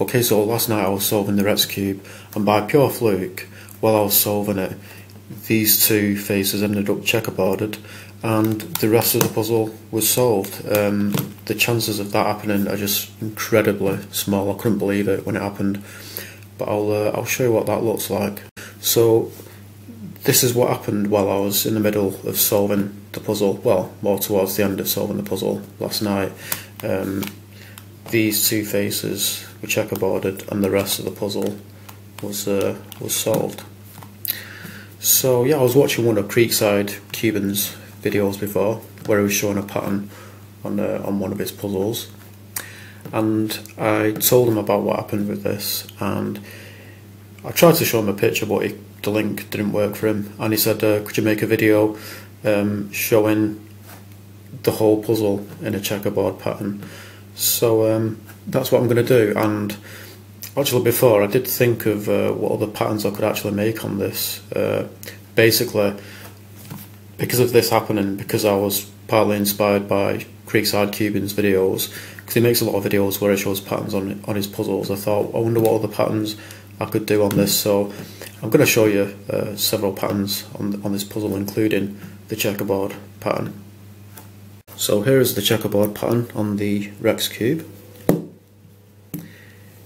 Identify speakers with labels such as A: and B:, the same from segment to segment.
A: Okay, so last night I was solving the Rex cube, and by pure fluke, while I was solving it, these two faces ended up checkerboarded, and the rest of the puzzle was solved. The chances of that happening are just incredibly small. I couldn't believe it when it happened, but I'll show you what that looks like. So this is what happened while I was in the middle of solving the puzzle. Well, more towards the end of solving the puzzle last night. These two faces were checkerboarded, and the rest of the puzzle was solved. So yeah, I was watching one of Creekside Cuban's videos before, where he was showing a pattern on one of his puzzles, and I told him about what happened with this, and I tried to show him a picture, but the link didn't work for him, and he said, could you make a video showing the whole puzzle in a checkerboard pattern? So that's what I'm going to do. And actually, before, I did think of what other patterns I could actually make on this. Basically, because of this happening, because I was partly inspired by Creekside Cuban's videos, because he makes a lot of videos where he shows patterns on his puzzles, I thought, I wonder what other patterns I could do on this. So I'm going to show you several patterns on this puzzle, including the checkerboard pattern. So here is the checkerboard pattern on the Rex cube.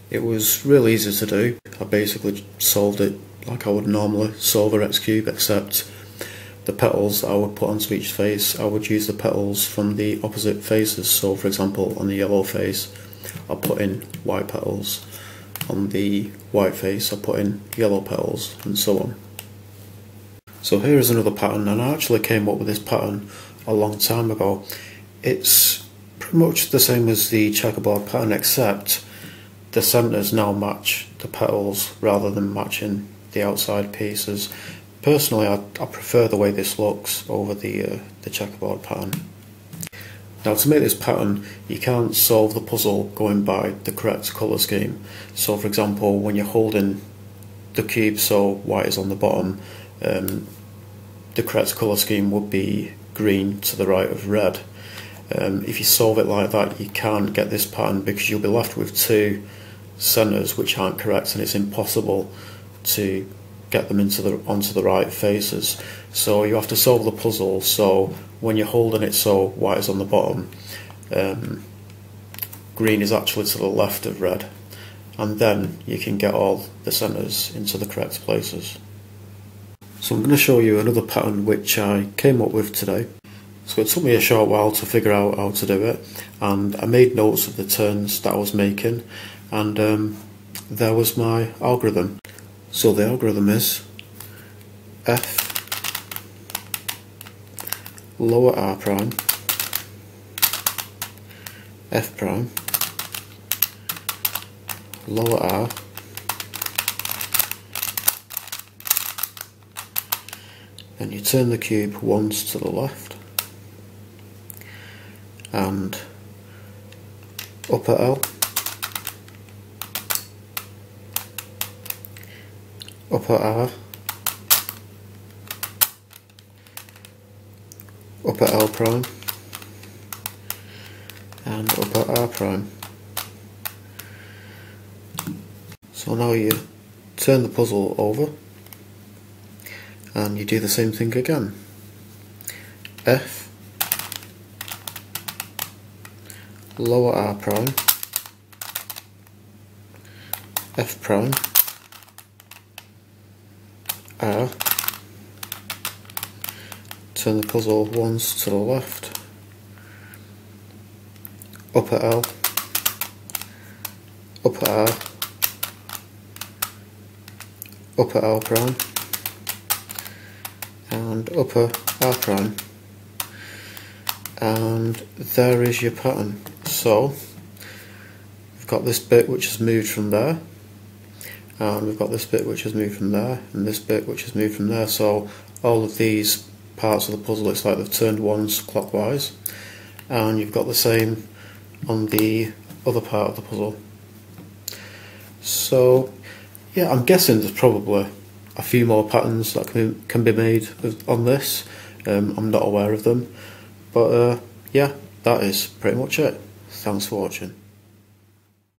A: It was really easy to do. I basically solved it like I would normally solve a Rex cube, except the petals that I would put onto each face, I would use the petals from the opposite faces. So for example, on the yellow face, I'll put in white petals. On the white face, I'll put in yellow petals, and so on. So here is another pattern, and I actually came up with this pattern a long time ago. It's pretty much the same as the checkerboard pattern, except the centres now match the petals rather than matching the outside pieces. Personally, I prefer the way this looks over the checkerboard pattern. Now, to make this pattern, you can't solve the puzzle going by the correct colour scheme. So for example, when you're holding the cube so white is on the bottom, the correct colour scheme would be green to the right of red. If you solve it like that, you can't get this pattern, because you'll be left with two centres which aren't correct, and it's impossible to get them onto the right faces. So you have to solve the puzzle so when you're holding it so white is on the bottom, green is actually to the left of red, and then you can get all the centres into the correct places. So I'm going to show you another pattern which I came up with today. So it took me a short while to figure out how to do it, and I made notes of the turns that I was making, and there was my algorithm. So the algorithm is F lower R prime, F prime, lower R, then you turn the cube once to the left, and upper L, upper R, upper L prime, and upper R prime. So now you turn the puzzle over and you do the same thing again. F lower R prime, F prime, R, turn the puzzle once to the left, upper L, upper R, upper L prime, and upper R prime, and there is your pattern. So we've got this bit which has moved from there, and we've got this bit which has moved from there, and this bit which has moved from there. So all of these parts of the puzzle, it's like they've turned once clockwise, and you've got the same on the other part of the puzzle. So yeah, I'm guessing there's probably a few more patterns that can be made on this. I'm not aware of them, but yeah, that is pretty much it. Thanks for watching.